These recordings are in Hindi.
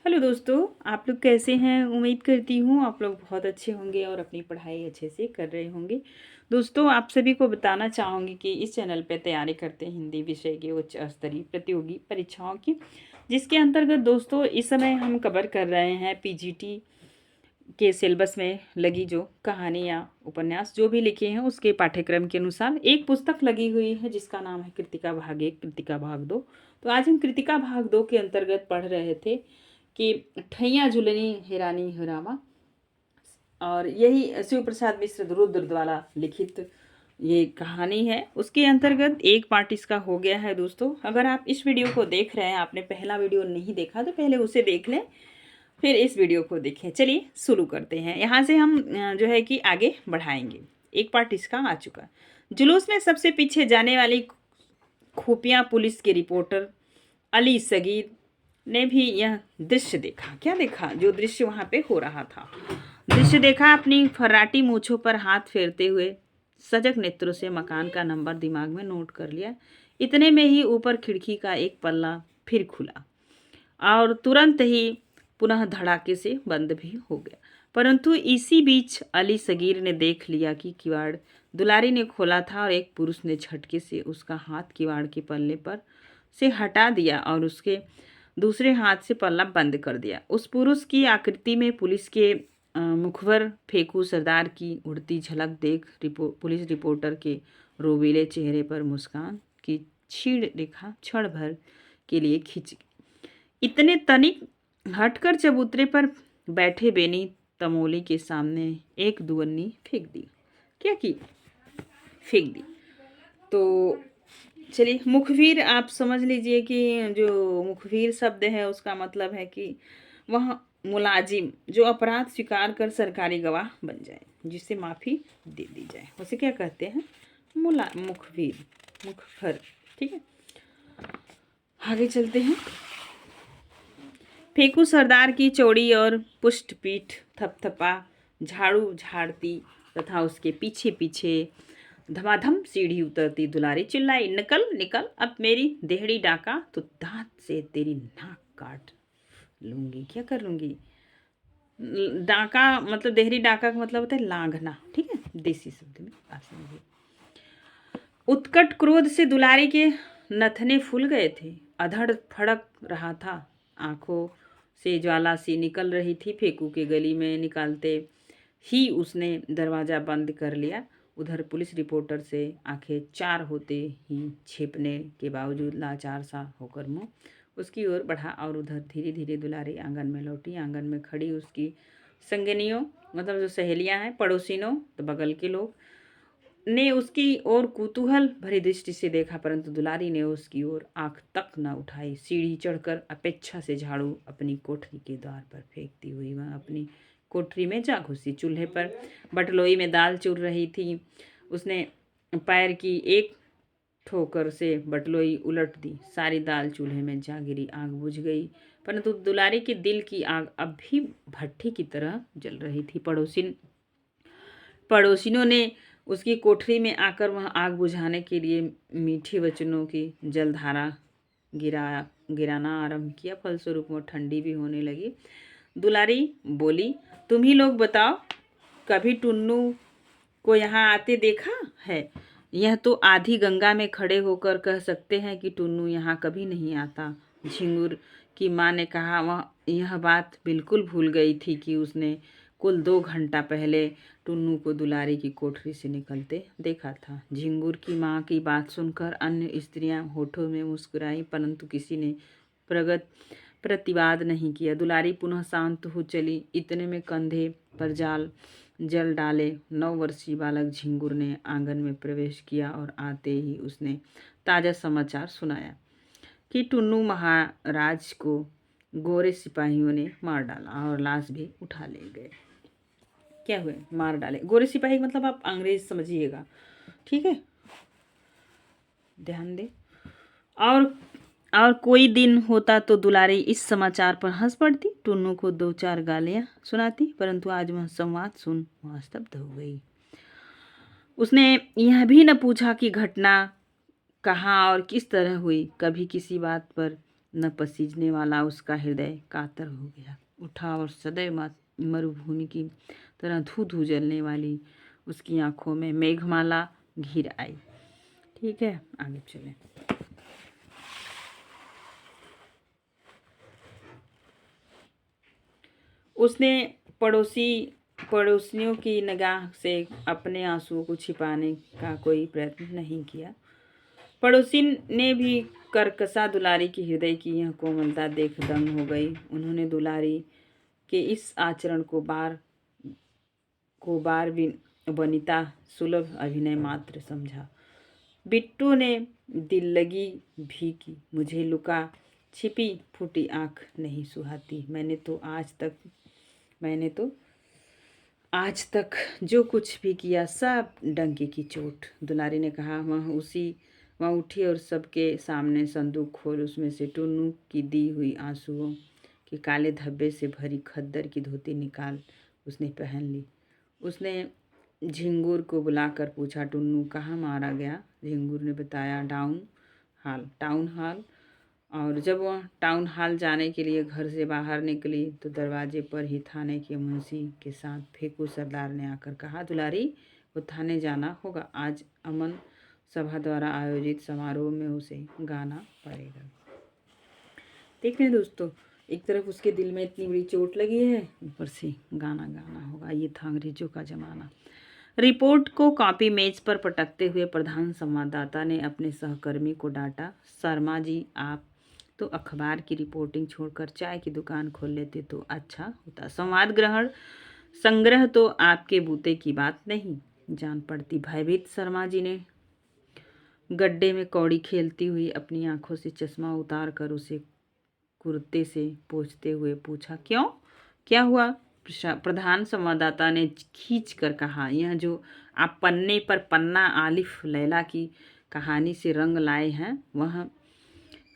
हेलो दोस्तों, आप लोग कैसे हैं? उम्मीद करती हूँ आप लोग बहुत अच्छे होंगे और अपनी पढ़ाई अच्छे से कर रहे होंगे। दोस्तों, आप सभी को बताना चाहूँगी कि इस चैनल पे तैयारी करते हैं हिंदी विषय की उच्च स्तरीय प्रतियोगी परीक्षाओं की, जिसके अंतर्गत दोस्तों इस समय हम कवर कर रहे हैं पीजीटी के सिलेबस में लगी जो कहानी या उपन्यास जो भी लिखे हैं उसके पाठ्यक्रम के अनुसार एक पुस्तक लगी हुई है जिसका नाम है कृतिका भाग 1 कृतिका भाग 2। तो आज हम कृतिका भाग 2 के अंतर्गत पढ़ रहे थे कि ठैया झूलनी हिरानी हिरामा, और यही शिव प्रसाद मिश्र रुद्र द्वारा लिखित ये कहानी है। उसके अंतर्गत एक पार्ट इसका हो गया है। दोस्तों, अगर आप इस वीडियो को देख रहे हैं, आपने पहला वीडियो नहीं देखा तो पहले उसे देख लें, फिर इस वीडियो को देखें। चलिए शुरू करते हैं। यहाँ से हम जो है कि आगे बढ़ाएंगे। एक पार्ट इसका आ चुका। जुलूस में सबसे पीछे जाने वाली खुफिया पुलिस के रिपोर्टर अली सगीर ने भी यह दृश्य देखा। क्या देखा? जो दृश्य वहाँ पे हो रहा था, दृश्य देखा। अपनी फर्राटी मूछों पर हाथ फेरते हुए सजग नेत्रों से मकान का नंबर दिमाग में नोट कर लिया। इतने में ही ऊपर खिड़की का एक पल्ला फिर खुला और तुरंत ही पुनः धड़ाके से बंद भी हो गया। परंतु इसी बीच अली सगीर ने देख लिया कि किवाड़ दुलारी ने खोला था और एक पुरुष ने झटके से उसका हाथ किवाड़ के पल्ले पर से हटा दिया और उसके दूसरे हाथ से पल्ला बंद कर दिया। उस पुरुष की आकृति में पुलिस के मुखबर फेंकू सरदार की उड़ती झलक देख पुलिस रिपोर्टर के रोबीले चेहरे पर मुस्कान की क्षीण रेखा क्षण भर के लिए खिंच गई। इतने तनिक हटकर चबूतरे पर बैठे बेनी तमोली के सामने एक दुअन्नी फेंक दी। क्या की? फेंक दी। तो चलिए, मुखबिर आप समझ लीजिए कि जो मुखबिर शब्द है उसका मतलब है कि वह मुलाजिम जो अपराध स्वीकार कर सरकारी गवाह बन जाए, जिससे माफ़ी दे दी जाए, उसे क्या कहते हैं? मुखबिर, मुखबर। ठीक है, आगे चलते हैं। फेंकू सरदार की चौड़ी और पुष्ट पीठ थपथपा झाड़ू झाड़ती तथा उसके पीछे पीछे धमाधम सीढ़ी उतरती दुलारी चिल्लाई, निकल निकल, अब मेरी देहड़ी डाका तो दांत से तेरी नाक काट लूंगी। क्या कर लूंगी? डाका मतलब देहरी डाका का मतलब होता है लांघना। ठीक है, देसी शब्द में आप समझिए। उत्कट क्रोध से दुलारी के नथने फूल गए थे, अधड़ फड़क रहा था, आंखों से ज्वाला सी निकल रही थी। फेंकू के गली में निकालते ही उसने दरवाज़ा बंद कर लिया। उधर पुलिस रिपोर्टर से आंखें चार होते ही छेपने के बावजूद लाचार सा होकर मुंह उसकी ओर बढ़ा और उधर धीरे धीरे दुलारी आंगन में लौटी। आंगन में खड़ी उसकी संगनियों, मतलब जो सहेलियां हैं, पड़ोसिनों, तो बगल के लोग ने उसकी ओर कुतूहल भरी दृष्टि से देखा, परंतु दुलारी ने उसकी ओर आंख तक न उठाई। सीढ़ी चढ़कर अपेक्षा से झाड़ू अपनी कोठरी के द्वार पर फेंकती हुई वह अपनी कोठरी में जा घुसी। चूल्हे पर बटलोई में दाल चूर रही थी। उसने पैर की एक ठोकर से बटलोई उलट दी। सारी दाल चूल्हे में जा गिरी। आग बुझ गई, परंतु दुलारी के दिल की आग अब भी भट्ठी की तरह जल रही थी। पड़ोसिनों ने उसकी कोठरी में आकर वह आग बुझाने के लिए मीठे वचनों की जलधारा गिराना आरंभ किया। फलस्वरूप वो ठंडी भी होने लगी। दुलारी बोली, तुम ही लोग बताओ, कभी टुन्नू को यहाँ आते देखा है? यह तो आधी गंगा में खड़े होकर कह सकते हैं कि टुन्नू यहाँ कभी नहीं आता। झिंगुर की माँ ने कहा। वह यह बात बिल्कुल भूल गई थी कि उसने कुल 2 घंटा पहले टुन्नू को दुलारी की कोठरी से निकलते देखा था। झिंगुर की माँ की बात सुनकर अन्य स्त्रियां होठों में मुस्कुराई, परंतु किसी ने प्रगत प्रतिवाद नहीं किया। दुलारी पुनः शांत हो चली। इतने में कंधे पर जल डाले 9 वर्षीय बालक झिंगुर ने आंगन में प्रवेश किया और आते ही उसने ताज़ा समाचार सुनाया कि टुन्नू महाराज को गोरे सिपाहियों ने मार डाला और लाश भी उठा ले गए। क्या हुए? मार डाले। गोरे सिपाही मतलब आप अंग्रेज समझिएगा, ठीक है, ध्यान दे। और कोई दिन होता तो दुलारी इस समाचार पर हंस पड़ती, टुन्नू को 2-4 गालियां सुनाती, परंतु आज वह संवाद सुन वह स्तब्ध हो गई। उसने यह भी न पूछा कि घटना कहाँ और किस तरह हुई। कभी किसी बात पर न पसीजने वाला उसका हृदय कातर हो गया उठा और सदैव मरुभूमि की तरह धू धू जलने वाली उसकी आंखों में मेघमाला घिर आई। ठीक है, आगे चलें। उसने पड़ोसियों की निगाह से अपने आंसुओं को छिपाने का कोई प्रयत्न नहीं किया। पड़ोसी ने भी करकसा दुलारी की हृदय की यह कोमलता देख दंग हो गई। उन्होंने दुलारी के इस आचरण को बार वनिता सुलभ अभिनय मात्र समझा। बिट्टू ने दिल लगी भी की, मुझे लुका छिपी फूटी आंख नहीं सुहाती। मैंने तो आज तक जो कुछ भी किया सब डंके की चोट। दुलारी ने कहा। वह उठी और सबके सामने संदूक खोल उसमें से टुन्नू की दी हुई आंसुओं के काले धब्बे से भरी खद्दर की धोती निकाल उसने पहन ली। उसने झिंगुर को बुलाकर पूछा, टुन्नू कहाँ मारा गया? झिंगुर ने बताया, टाउन हाल। और जब वह टाउन हाल जाने के लिए घर से बाहर निकली तो दरवाजे पर ही थाने के मुंशी के साथ फेंकू सरदार ने आकर कहा, दुलारी को थाने जाना होगा, आज अमन सभा द्वारा आयोजित समारोह में उसे गाना पड़ेगा। देख रहे हैं दोस्तों, एक तरफ उसके दिल में इतनी बड़ी चोट लगी है, ऊपर से गाना होगा। ये था अंग्रेजों का जमाना। रिपोर्ट को कॉपी मेज पर पटकते हुए प्रधान संवाददाता ने अपने सहकर्मी को डांटा, शर्मा जी आप तो अखबार की रिपोर्टिंग छोड़कर चाय की दुकान खोल लेते तो अच्छा होता। संग्रह तो आपके बूते की बात नहीं जान पड़ती। भयभीत शर्मा जी ने गड्ढे में कौड़ी खेलती हुई अपनी आंखों से चश्मा उतार कर उसे कुर्ते से पोंछते हुए पूछा, क्यों, क्या हुआ? प्रधान संवाददाता ने खींच कर कहा, यह जो आप पन्ने पर पन्ना आलिफ लैला की कहानी से रंग लाए हैं वह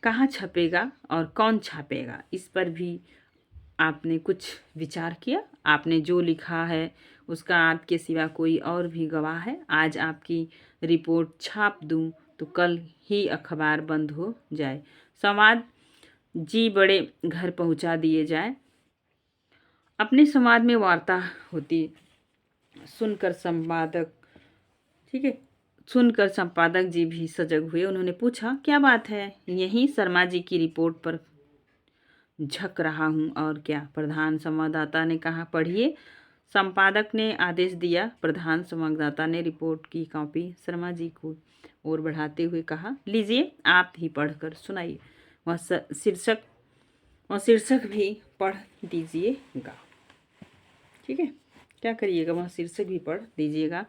कहाँ छपेगा और कौन छापेगा? इस पर भी आपने कुछ विचार किया? आपने जो लिखा है उसका आपके सिवा कोई और भी गवाह है? आज आपकी रिपोर्ट छाप दूं तो कल ही अखबार बंद हो जाए, संवाद जी बड़े घर पहुंचा दिए जाए। अपने समाज में वार्ता होती सुनकर संपादक जी भी सजग हुए। उन्होंने पूछा, क्या बात है? यही शर्मा जी की रिपोर्ट पर झक रहा हूँ, और क्या? प्रधान संवाददाता ने कहा, पढ़िए। संपादक ने आदेश दिया। प्रधान संवाददाता ने रिपोर्ट की कॉपी शर्मा जी को ओर बढ़ाते हुए कहा, लीजिए आप ही पढ़कर सुनाइए। वह शीर्षक भी पढ़ दीजिएगा। ठीक है, क्या करिएगा? वह शीर्षक भी पढ़ दीजिएगा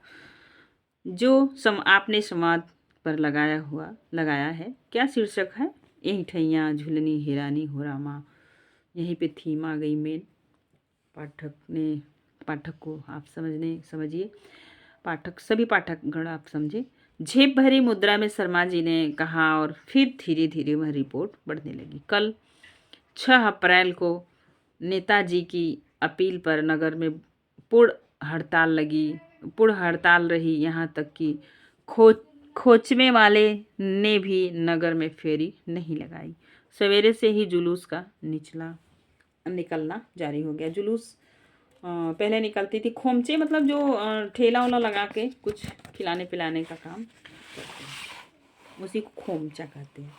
जो आपने समाज पर लगाया है। क्या शीर्षक है? यही ठैया झुलनी हिरानी हो रामा। यहीं पे थीम आ गई मेन। पाठक को आप समझिए, सभी पाठकगण आप समझे। झेप भरी मुद्रा में शर्मा जी ने कहा, और फिर धीरे धीरे वह रिपोर्ट बढ़ने लगी। कल 6 अप्रैल को नेताजी की अपील पर नगर में पूर्ण हड़ताल रही। यहाँ तक कि खोचने वाले ने भी नगर में फेरी नहीं लगाई। सवेरे से ही जुलूस का निकलना जारी हो गया। जुलूस पहले निकलती थी खोमचे, मतलब जो ठेला उला लगा के कुछ खिलाने पिलाने का काम, उसी को खोमचा कहते हैं।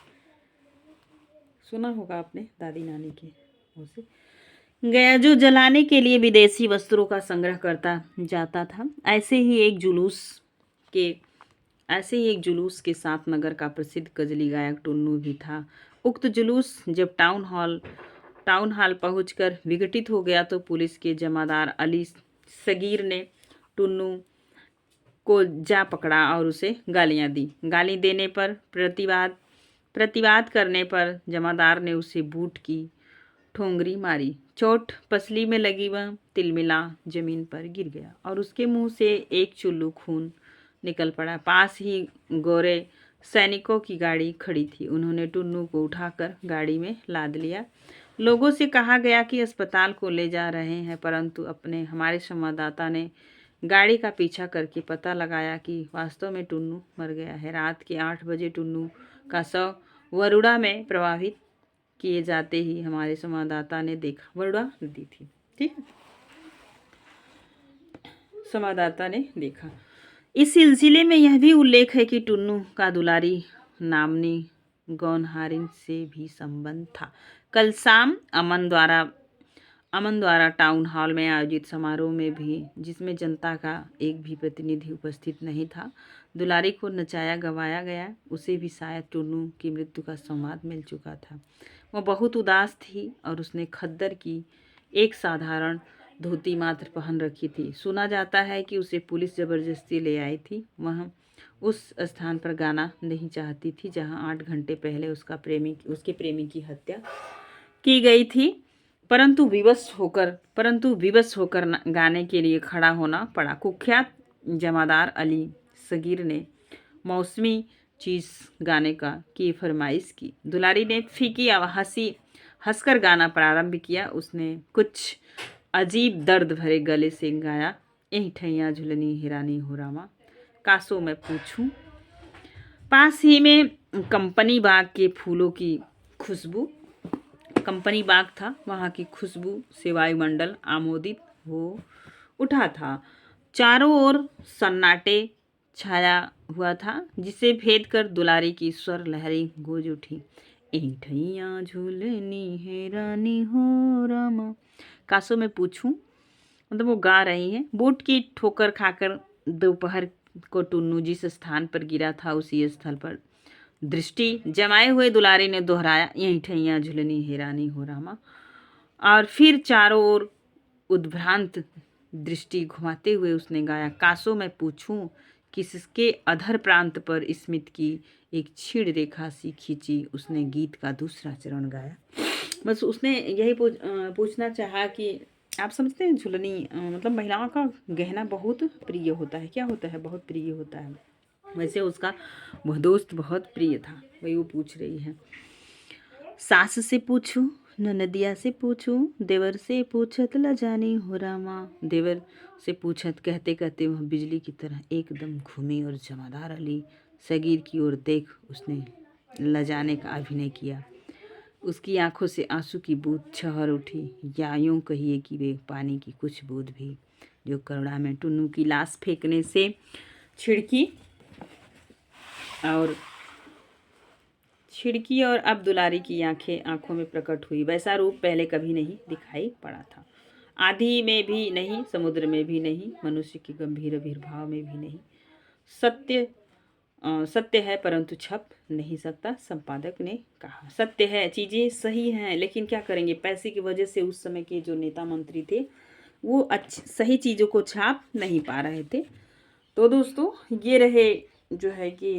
सुना होगा आपने दादी नानी के मुँह से। गया जो जलाने के लिए विदेशी वस्त्रों का संग्रह करता जाता था, ऐसे ही एक जुलूस के साथ नगर का प्रसिद्ध गजली गायक टुन्नू भी था। उक्त जुलूस जब टाउन हाल पहुंचकर विघटित हो गया तो पुलिस के जमादार अली सगीर ने टुन्नू को जा पकड़ा और उसे गालियां दी। गाली देने पर प्रतिवाद करने पर जमादार ने उसे बूट की ठोंगरी मारी। चोट पसली में लगी, वह तिलमिला जमीन पर गिर गया और उसके मुंह से एक चुल्लू खून निकल पड़ा। पास ही गोरे सैनिकों की गाड़ी खड़ी थी। उन्होंने टुन्नू को उठाकर गाड़ी में लाद लिया। लोगों से कहा गया कि अस्पताल को ले जा रहे हैं, परंतु हमारे संवाददाता ने गाड़ी का पीछा करके पता लगाया कि वास्तव में टुन्नू मर गया है। रात के 8 बजे टुन्नू का शव वरुणा में किए जाते ही हमारे संवाददाता ने देखा। बरुआ नदी थी, ठीक है, संवाददाता ने देखा। इस सिलसिले में यह भी उल्लेख है कि टुन्नू का दुलारी नामनी गौनहारिन से भी संबंध था। कल शाम अमन द्वारा टाउन हॉल में आयोजित समारोह में भी, जिसमें जनता का एक भी प्रतिनिधि उपस्थित नहीं था, दुलारी को नचाया गवाया गया। उसे भी शायद टुन्नू की मृत्यु का संवाद मिल चुका था। वह बहुत उदास थी और उसने खद्दर की एक साधारण धोती मात्र पहन रखी थी। सुना जाता है कि उसे पुलिस जबरदस्ती ले आई थी। वह उस स्थान पर गाना नहीं चाहती थी जहां 8 घंटे पहले उसके प्रेमी की हत्या की गई थी, परंतु विवश होकर गाने के लिए खड़ा होना पड़ा। कुख्यात जमादार अली सगीर ने मौसमी चीज गाने की फरमाइश की। दुलारी ने फीकी हंसकर गाना प्रारंभ किया। उसने कुछ अजीब दर्द भरे गले से गाया, यही ठैया झुलनी हिरानी हो रामा, कासो मैं पूछूं। पास ही में कंपनी बाग के फूलों की खुशबू, कंपनी बाग था, वहाँ की खुशबू से वायुमंडल आमोदित हो उठा था। चारों ओर सन्नाटे छाया हुआ था, जिसे भेद कर दुलारी की स्वर लहरी गूंज उठी। ऐठैया झूलनी है रानी हो रामा, कासो में पूछूं, मतलब वो गा रही है। बूट की ठोकर खाकर दोपहर को टुन्नू जिस स्थान पर गिरा था, उसी स्थल पर दृष्टि जमाए हुए दुलारी ने दोहराया, यही ठैया झुलनी हैरानी हो रामा। और फिर चारों ओर उद्भ्रांत दृष्टि घुमाते हुए उसने गाया, कासो मैं पूछूं, किसके अधर प्रांत पर स्मित की एक क्षीण रेखा सी खींची। उसने गीत का दूसरा चरण गाया। बस उसने यही पूछना चाहा कि आप समझते हैं झुलनी मतलब महिलाओं का गहना बहुत प्रिय होता है। क्या होता है? बहुत प्रिय होता है। वैसे उसका वह दोस्त बहुत प्रिय था, वही वो पूछ रही है। सास से पूछूं, ननदिया से पूछूं, देवर से पूछत ल जानी हो रामा। देवर से पूछत कहते कहते वह बिजली की तरह एकदम घूमी और जमादार अली सगीर की ओर देख उसने ल जाने का अभिनय किया। उसकी आंखों से आंसू की बूंद छहर उठी, या यूं कहिए कि वे पानी की कुछ बूंद भी, जो करुणा में टुन्नू की लाश फेंकने से छिड़की और अब दुलारी की आंखों में प्रकट हुई। वैसा रूप पहले कभी नहीं दिखाई पड़ा था। आंधी में भी नहीं, समुद्र में भी नहीं, मनुष्य के गंभीर आविर्भाव में भी नहीं। सत्य है परंतु छप नहीं सकता, संपादक ने कहा। सत्य है, चीज़ें सही हैं, लेकिन क्या करेंगे, पैसे की वजह से उस समय के जो नेता मंत्री थे वो सही चीज़ों को छाप नहीं पा रहे थे। तो दोस्तों ये रहे जो है कि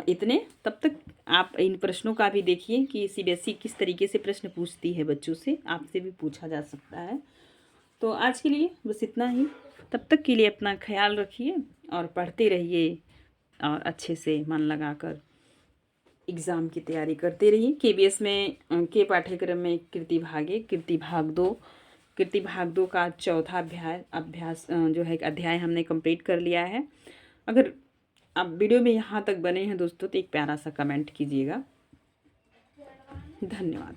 इतने। तब तक आप इन प्रश्नों का भी देखिए कि सीबीएसई किस तरीके से प्रश्न पूछती है बच्चों से, आपसे भी पूछा जा सकता है। तो आज के लिए बस इतना ही। तब तक के लिए अपना ख्याल रखिए और पढ़ते रहिए और अच्छे से मन लगाकर एग्ज़ाम की तैयारी करते रहिए। केबीएस में के पाठ्यक्रम में कृति भाग दो का चौथा अभ्यास जो है अध्याय हमने कंप्लीट कर लिया है। अगर आप वीडियो में यहाँ तक बने हैं दोस्तों तो एक प्यारा सा कमेंट कीजिएगा। धन्यवाद।